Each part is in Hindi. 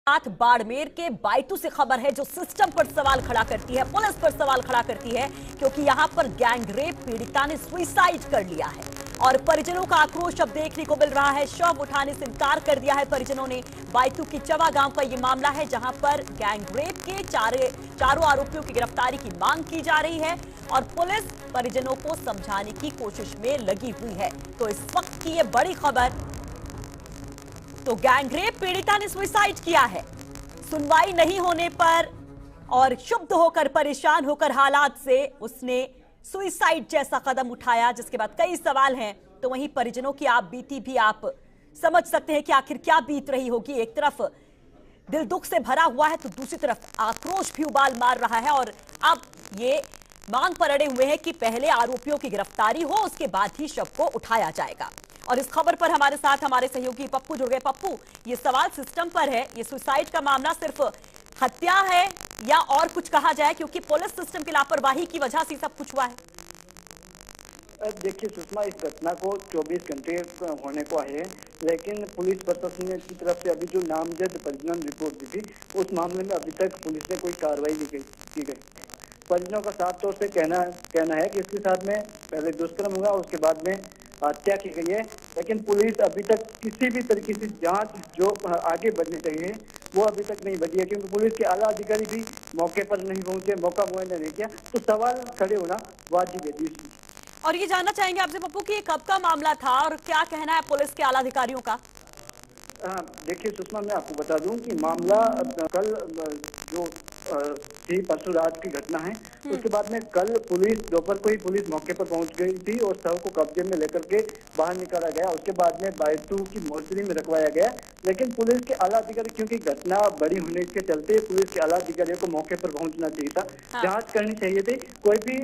साथ बाड़मेर के बायतू से खबर है जो सिस्टम पर सवाल खड़ा करती है, पुलिस पर सवाल खड़ा करती है, क्योंकि यहां पर गैंगरेप पीड़िता ने सुसाइड कर लिया है और परिजनों का आक्रोश अब देखने को मिल रहा है। शव उठाने से इनकार कर दिया है परिजनों ने। बायतू की चवा गांव का यह मामला है जहां पर गैंगरेप के चारों आरोपियों की गिरफ्तारी की मांग की जा रही है और पुलिस परिजनों को समझाने की कोशिश में लगी हुई है। तो इस वक्त की यह बड़ी खबर, तो गैंगरेप पीड़िता ने सुसाइड किया है। सुनवाई नहीं होने पर और क्षुब्ध होकर, परेशान होकर हालात से उसने सुसाइड जैसा कदम उठाया, जिसके बाद कई सवाल हैं। तो वहीं परिजनों की आप बीती भी आप समझ सकते हैं कि आखिर क्या बीत रही होगी। एक तरफ दिल दुख से भरा हुआ है तो दूसरी तरफ आक्रोश भी उबाल मार रहा है और अब ये मांग पर अड़े हुए हैं कि पहले आरोपियों की गिरफ्तारी हो, उसके बाद ही शव को उठाया जाएगा। और इस खबर पर हमारे साथ हमारे सहयोगी पप्पू जुड़ गए। पप्पू, ये सवाल सिस्टम पर है, ये सुसाइड का मामला सिर्फ हत्या है या और कुछ कहा जाए, क्योंकि पुलिस सिस्टम की लापरवाही की वजह से सब कुछ हुआ है? देखिए सुषमा, इस घटना को 24 घंटे होने को आए हैं, लेकिन पुलिस प्रशासन की तरफ से अभी जो नामजद परिजनों ने रिपोर्ट दी थी, उस मामले में अभी तक पुलिस ने कोई कार्रवाई नहीं की गई। परिजनों का साफ तौर से कहना है कि इसके साथ में पहले दुष्कर्म हुआ, उसके बाद में हत्या की गई है, लेकिन पुलिस अभी तक किसी भी तरीके से जांच जो आगे बढ़नी चाहिए वो अभी तक नहीं बढ़ी है, क्योंकि पुलिस के आला अधिकारी भी मौके पर नहीं पहुंचे, मौका मुआयना नहीं किया, तो सवाल खड़े होना वाजिब है। और ये जानना चाहेंगे आपसे पप्पू कि कब का मामला था और क्या कहना है पुलिस के आला अधिकारियों का? देखिए सुषमा, मैं आपको बता दूं कि मामला कल जो थी परसों रात की घटना है। उसके बाद में कल पुलिस दोपहर को ही पुलिस मौके पर पहुंच गई थी और शव को कब्जे में लेकर के बाहर निकाला गया। उसके बाद में बायतू की मोर्चरी में रखवाया गया, लेकिन पुलिस के आला अधिकारी, क्योंकि घटना बड़ी होने के चलते पुलिस के आला अधिकारियों को मौके पर पहुंचना चाहिए था, जांच करनी चाहिए थी। कोई भी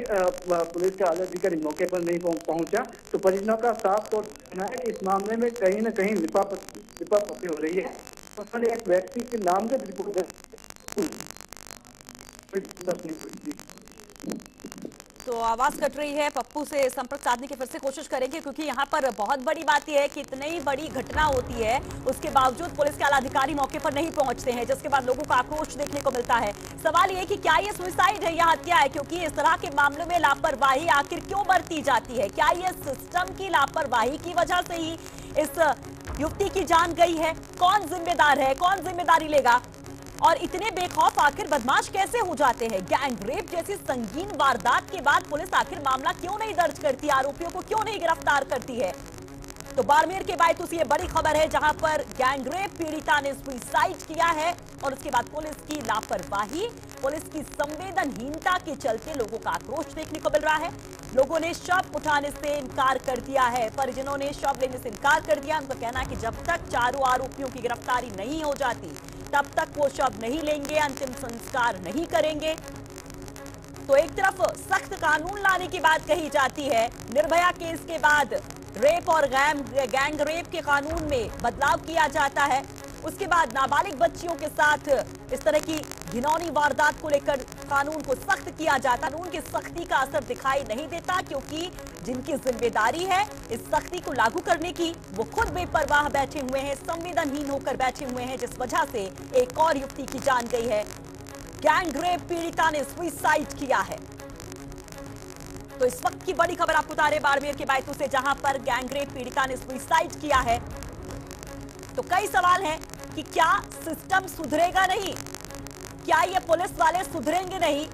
पुलिस के आला अधिकारी मौके पर नहीं पहुंचा, तो परिजनों का साफ तौर पर है इस मामले में कहीं न कहीं लिपापोती हो रही है। उन्होंने एक व्यक्ति के नाम से रिपोर्ट तो आवाज कट रही है, पप्पू से संपर्क साधने की फिर से कोशिश करेंगे, क्योंकि यहाँ पर बहुत बड़ी बात यह है कि इतनी बड़ी घटना होती है उसके बावजूद पुलिस के आला अधिकारी मौके पर नहीं पहुंचते हैं, जिसके बाद लोगों का आक्रोश देखने को मिलता है। सवाल ये कि क्या ये सुसाइड है या हत्या है, क्योंकि इस तरह के मामलों में लापरवाही आखिर क्यों बरती जाती है? क्या ये सिस्टम की लापरवाही की वजह से ही इस युवती की जान गई है? कौन जिम्मेदार है, कौन जिम्मेदारी लेगा? और इतने बेखौफ आखिर बदमाश कैसे हो जाते हैं? गैंगरेप जैसी संगीन वारदात के बाद पुलिस आखिर मामला क्यों नहीं दर्ज करती, आरोपियों को क्यों नहीं गिरफ्तार करती है? तो बाड़मेर के बायतू से ये बड़ी खबर है जहां पर गैंगरेप पीड़िता ने सुसाइड किया है और उसके बाद पुलिस की लापरवाही, पुलिस की संवेदनहीनता के चलते लोगों का आक्रोश देखने को मिल रहा है। लोगों ने शव उठाने से इनकार कर दिया है, परिजनों ने शव लेने से इनकार कर दिया। उनका कहना है कि जब तक चारों आरोपियों की गिरफ्तारी नहीं हो जाती तब तक वो शव नहीं लेंगे, अंतिम संस्कार नहीं करेंगे। तो एक तरफ सख्त कानून लाने की बात कही जाती है, निर्भया केस के बाद रेप और गैंग रेप के कानून में बदलाव किया जाता है, उसके बाद नाबालिग बच्चियों के साथ इस तरह की घिनौनी वारदात को लेकर कानून को सख्त किया जाता है। कानून की सख्ती का असर दिखाई नहीं देता, क्योंकि जिनकी जिम्मेदारी है इस सख्ती को लागू करने की, वो खुद बेपरवाह बैठे हुए हैं, संवेदनहीन होकर बैठे हुए हैं, जिस वजह से एक और युवती की जान गई है। गैंगरेप पीड़िता ने सुसाइड किया है। तो इस वक्त की बड़ी खबर आपको बता रहे बाड़मेर के बायतू से, जहां पर गैंगरेप पीड़िता ने सुसाइड किया है। तो कई सवाल हैं कि क्या सिस्टम सुधरेगा नहीं, क्या ये पुलिस वाले सुधरेंगे नहीं?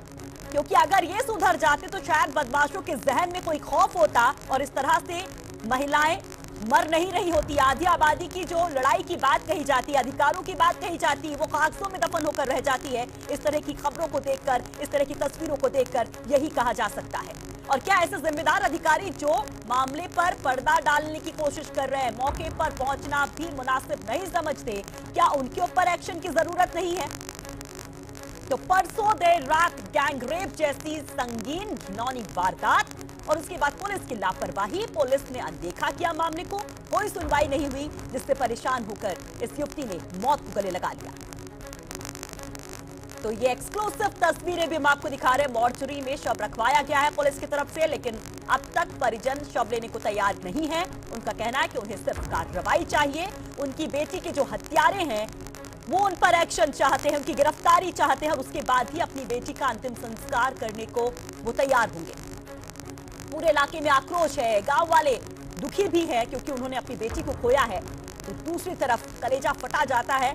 क्योंकि अगर ये सुधर जाते तो शायद बदमाशों के जहन में कोई खौफ होता और इस तरह से महिलाएं मर नहीं रही होती। आधी आबादी की जो लड़ाई की बात कही जाती है, अधिकारों की बात कही जाती है, वो कागजों में दफन होकर रह जाती है। इस तरह की खबरों को देखकर, इस तरह की तस्वीरों को देखकर यही कहा जा सकता है। और क्या ऐसे जिम्मेदार अधिकारी जो मामले पर पर्दा डालने की कोशिश कर रहे हैं, मौके पर पहुंचना भी मुनासिब नहीं समझते, क्या उनके ऊपर एक्शन की जरूरत नहीं है? तो परसों देर रात गैंगरेप जैसी संगीन घिनौनी वारदात और उसके बाद पुलिस की लापरवाही, पुलिस ने अनदेखा किया मामले को, कोई सुनवाई नहीं हुई, जिससे परेशान होकर इस युवती ने मौत को गले लगा लिया। तो ये एक्सक्लूसिव तस्वीरें भी हम आपको दिखा रहे हैं। मोर्चरी में शव रखवाया गया है पुलिस की तरफ से, लेकिन अब तक परिजन शव लेने को तैयार नहीं है। उनका कहना है कि उन्हें सिर्फ कार्रवाई चाहिए। उनकी बेटी के जो हत्यारे हैं वो उन पर एक्शन चाहते हैं, उनकी गिरफ्तारी चाहते हैं और उसके बाद ही अपनी बेटी का अंतिम संस्कार करने को वो तैयार होंगे। पूरे इलाके में आक्रोश है, गांव वाले दुखी भी है क्योंकि उन्होंने अपनी बेटी को खोया है। तो दूसरी तरफ कलेजा फटा जाता है।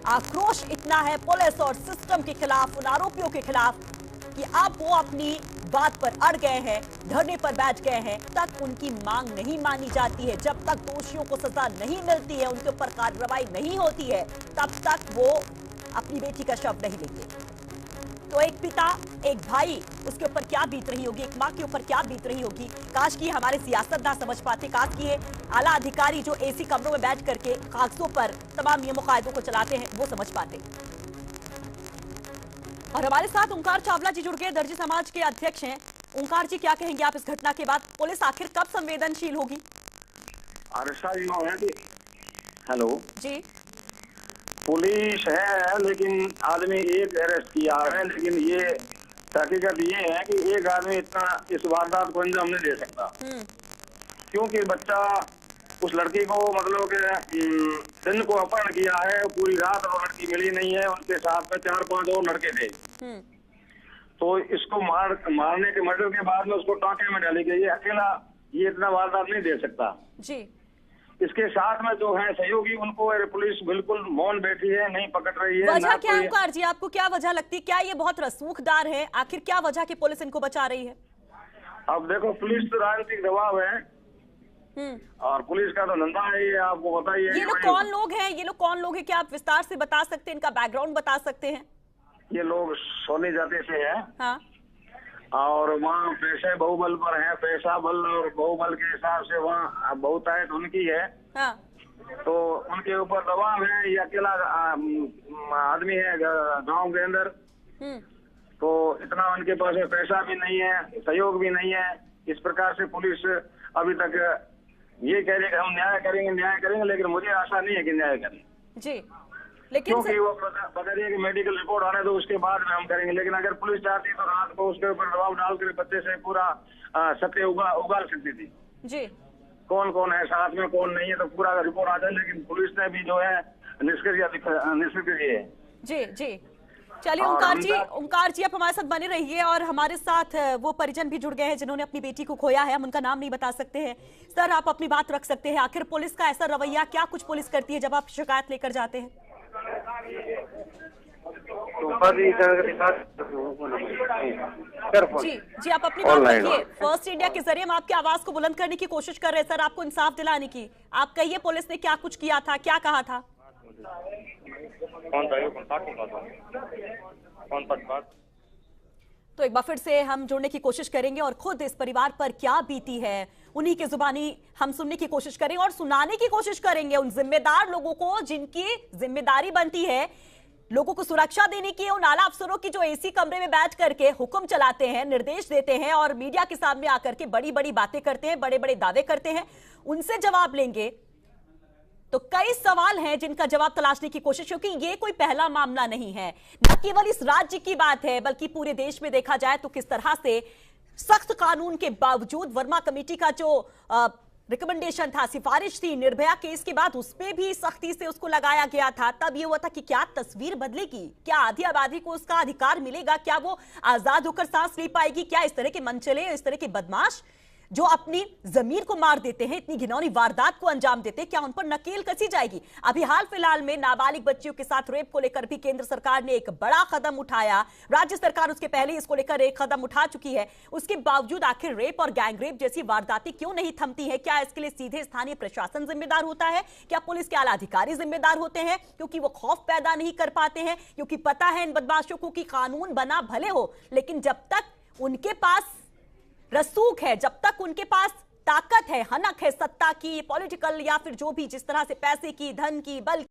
आक्रोश इतना है पुलिस और सिस्टम के खिलाफ, उन आरोपियों के खिलाफ, कि अब वो अपनी बात पर अड़ गए हैं, धरने पर बैठ गए हैं। तक उनकी मांग नहीं मानी जाती है, जब तक दोषियों को सजा नहीं मिलती है, उनके ऊपर कार्रवाई नहीं होती है, तब तक वो अपनी बेटी का शव नहीं लेंगे। तो एक पिता, एक भाई, उसके ऊपर क्या बीत रही होगी, एक मां के ऊपर क्या बीत रही होगी। काश की हमारे सियासतदान समझ पाते, काश की ये आला अधिकारी जो एसी कमरों में बैठ करके कागजों पर तमाम नियमों कायदों को चलाते हैं, वो समझ पाते। और हमारे साथ ओंकार चावला जी जुड़ गए, दर्जी समाज के अध्यक्ष हैं। ओंकार जी, क्या कहेंगे आप इस घटना के बाद? पुलिस आखिर कब संवेदनशील होगी? हेलो जी, पुलिस है, लेकिन आदमी एक अरेस्ट किया है, लेकिन ये हकीकत ये है कि एक आदमी इतना इस वारदात को अंजाम नहीं दे सकता, क्योंकि बच्चा उस लड़की को मतलब कि दिन को अपहरण किया है, पूरी रात वो लड़की मिली नहीं है, उनके साथ में 4-5 और लड़के थे। तो इसको मारने के मर्डर के बाद में उसको टांके में डाली गई है। अकेला ये इतना वारदात नहीं दे सकता जी। इसके साथ में जो है सहयोगी, उनको पुलिस बिल्कुल मौन बैठी है, नहीं पकड़ रही है। वजह क्या है ओंकार जी, आपको क्या वजह लगती है? क्या ये बहुत रसूखदार है? आखिर क्या वजह कि पुलिस इनको बचा रही है? अब देखो, पुलिस तो राजनीतिक दबाव है और पुलिस का तो धंधा है, ये आपको बताइए। ये लोग कौन लोग हैं? ये लोग कौन लोग हैं? क्या आप विस्तार से बता सकते हैं, इनका बैकग्राउंड बता सकते हैं? ये लोग सोनी जाति से हैं। हाँ। और वहाँ पैसे बहुबल पर है, पैसा बल और बहुबल के हिसाब से वहाँ बहुतायत उनकी है। हाँ। तो उनके ऊपर दबाव है। ये अकेला आदमी है गांव के अंदर, तो इतना उनके पास पैसा भी नहीं है, सहयोग भी नहीं है। इस प्रकार से पुलिस अभी तक ये कह रही है कि हम न्याय करेंगे, लेकिन मुझे आशा नहीं है कि न्याय करें जी। लेकिन क्योंकि वो बता रही है कि मेडिकल रिपोर्ट आने दो, उसके बाद में हम करेंगे। लेकिन अगर पुलिस चाहती तो रात को उसके ऊपर दबाव डालकर बच्चे से पूरा सत्य उगाल सकती थी जी। कौन कौन है साथ में, कौन नहीं है, तो पूरा रिपोर्ट आ जाए। लेकिन पुलिस ने भी जो है निष्क्रिय है जी। जी, चलिए ओंकार जी आप हमारे साथ बने रहिए। और हमारे साथ वो परिजन भी जुड़ गए हैं जिन्होंने अपनी बेटी को खोया है। हम उनका नाम नहीं बता सकते हैं। सर, आप अपनी बात रख सकते हैं। आखिर पुलिस का ऐसा रवैया, क्या कुछ पुलिस करती है जब आप शिकायत लेकर जाते हैं? जी, आप अपनी बात रखिए। फर्स्ट इंडिया के जरिए हम आपकी आवाज को बुलंद करने की कोशिश कर रहे हैं सर, आपको इंसाफ दिलाने की। आप कहिए, पुलिस ने क्या कुछ किया था, क्या कहा था? तो एक बार फिर से हम जुड़ने की कोशिश करेंगे और खुद इस परिवार पर क्या बीती है उन्हीं की जुबानी हम सुनने की कोशिश करेंगे और सुनाने की कोशिश करेंगे उन जिम्मेदार लोगों को, जिनकी जिम्मेदारी बनती है लोगों को सुरक्षा देने की, उन आला अफसरों की जो एसी कमरे में बैठ करके हुक्म चलाते हैं, निर्देश देते हैं और मीडिया के सामने आकर के बड़ी बड़ी बातें करते हैं, बड़े बड़े दावे करते हैं। उनसे जवाब लेंगे तो कई सवाल हैं जिनका जवाब तलाशने की कोशिश, क्योंकि ये कोई पहला मामला नहीं है, न केवल इस राज्य की बात है बल्कि पूरे देश में देखा जाए तो किस तरह से सख्त कानून के बावजूद वर्मा कमेटी का जो रिकमेंडेशन था, सिफारिश थी निर्भया केस के बाद, उसपे भी सख्ती से उसको लगाया गया था। तब ये हुआ था कि क्या तस्वीर बदलेगी, क्या आधी आबादी को उसका अधिकार मिलेगा, क्या वो आजाद होकर सांस ले पाएगी, क्या इस तरह के मनचले, इस तरह के बदमाश जो अपनी जमीर को मार देते हैं, इतनी घिनौनी वारदात को अंजाम देते हैं, क्या उन पर नकेल कसी जाएगी? अभी हाल फिलहाल में नाबालिग बच्चियों के साथ रेप को लेकर भी केंद्र सरकार ने एक बड़ा कदम उठाया। राज्य सरकार उसके पहले इसको लेकर एक कदम उठा चुकी है। उसके बावजूद आखिर रेप और गैंग रेप जैसी वारदातें क्यों नहीं थमती है? क्या इसके लिए सीधे स्थानीय प्रशासन जिम्मेदार होता है? क्या पुलिस के आला अधिकारी जिम्मेदार होते हैं क्योंकि वो खौफ पैदा नहीं कर पाते हैं, क्योंकि पता है इन बदमाशों को कि कानून बना भले हो, लेकिन जब तक उनके पास रसूख है, जब तक उनके पास ताकत है, हनक है सत्ता की, पॉलिटिकल या फिर जो भी जिस तरह से पैसे की, धन की, बल